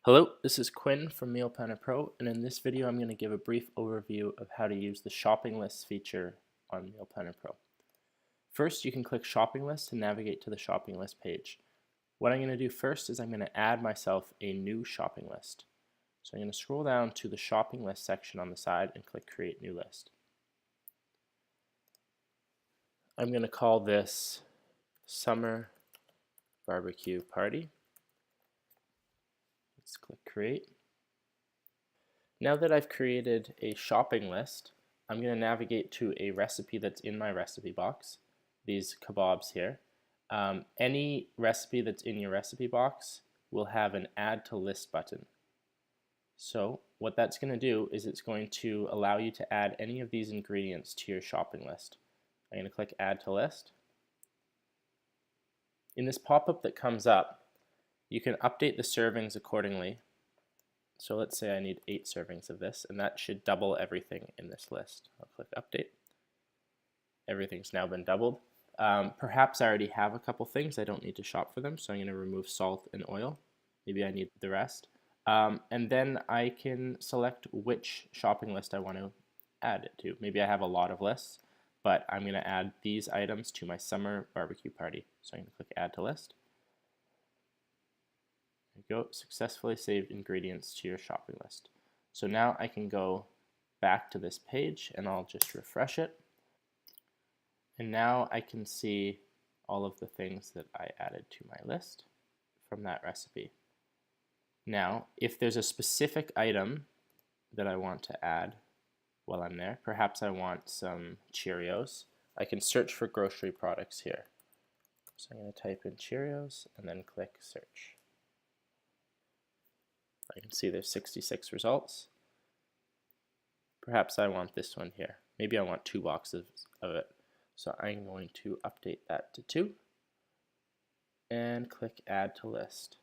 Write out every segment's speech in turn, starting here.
Hello, this is Quinn from Meal Planner Pro, and in this video I'm going to give a brief overview of how to use the shopping lists feature on Meal Planner Pro. First, you can click shopping list to navigate to the shopping list page. What I'm going to do first is I'm going to add myself a new shopping list. So I'm going to scroll down to the shopping list section on the side and click create new list. I'm going to call this summer barbecue party. Let's click create. Now that I've created a shopping list, I'm going to navigate to a recipe that's in my recipe box, these kebabs here. Any recipe that's in your recipe box will have an add to list button. So what that's going to do is it's going to allow you to add any of these ingredients to your shopping list. I'm going to click add to list. In this pop-up that comes up, you can update the servings accordingly. So let's say I need 8 servings of this, and that should double everything in this list. I'll click update. Everything's now been doubled. Perhaps I already have a couple things. I don't need to shop for them, so I'm going to remove salt and oil. Maybe I need the rest. And then I can select which shopping list I want to add it to. Maybe I have a lot of lists, but I'm going to add these items to my summer barbecue party. So I'm going to click add to list. There you go, successfully saved ingredients to your shopping list. So now I can go back to this page and I'll just refresh it. And now I can see all of the things that I added to my list from that recipe. Now, if there's a specific item that I want to add while I'm there, perhaps I want some Cheerios, I can search for grocery products here. So I'm going to type in Cheerios and then click search. I can see there's 66 results. Perhaps I want this one here. Maybe I want 2 boxes of it. So I'm going to update that to 2 and click add to list.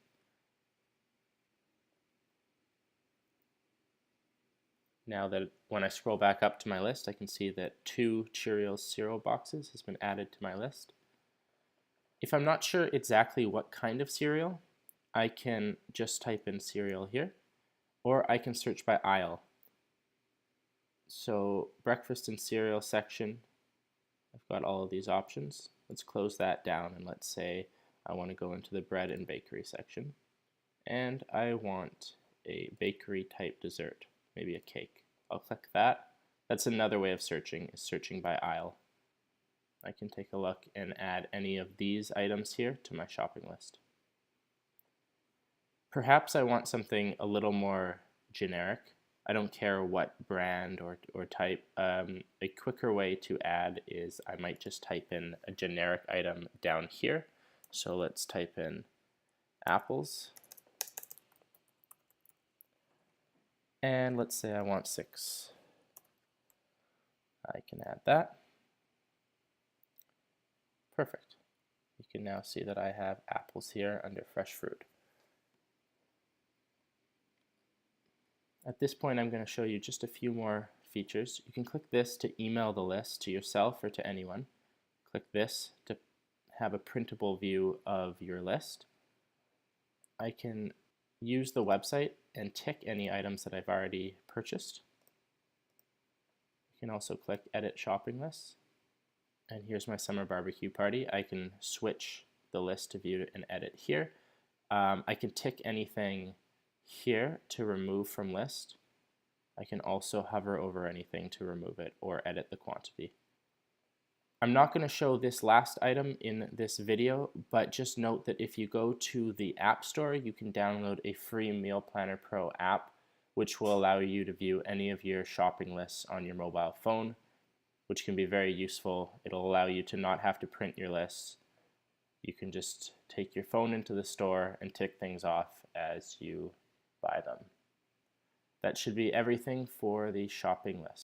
Now that when I scroll back up to my list, I can see that 2 Cheerios cereal boxes has been added to my list. If I'm not sure exactly what kind of cereal, I can just type in cereal here, or I can search by aisle. So breakfast and cereal section, I've got all of these options. Let's close that down and let's say I want to go into the bread and bakery section. And I want a bakery type dessert, maybe a cake. I'll click that. That's another way of searching, is searching by aisle. I can take a look and add any of these items here to my shopping list. Perhaps I want something a little more generic. I don't care what brand or type. A quicker way to add is I might just type in a generic item down here. So let's type in apples. And let's say I want 6. I can add that. Perfect. You can now see that I have apples here under fresh fruit. At this point, I'm going to show you just a few more features. You can click this to email the list to yourself or to anyone. Click this to have a printable view of your list. I can use the website and tick any items that I've already purchased. You can also click edit shopping lists. And here's my summer barbecue party. I can switch the list to view and edit here. I can tick anything here to remove from list. I can also hover over anything to remove it or edit the quantity. I'm not going to show this last item in this video, but just note that if you go to the App Store, you can download a free Meal Planner Pro app, which will allow you to view any of your shopping lists on your mobile phone, which can be very useful. It'll allow you to not have to print your lists. You can just take your phone into the store and tick things off as you buy them. That should be everything for the shopping list.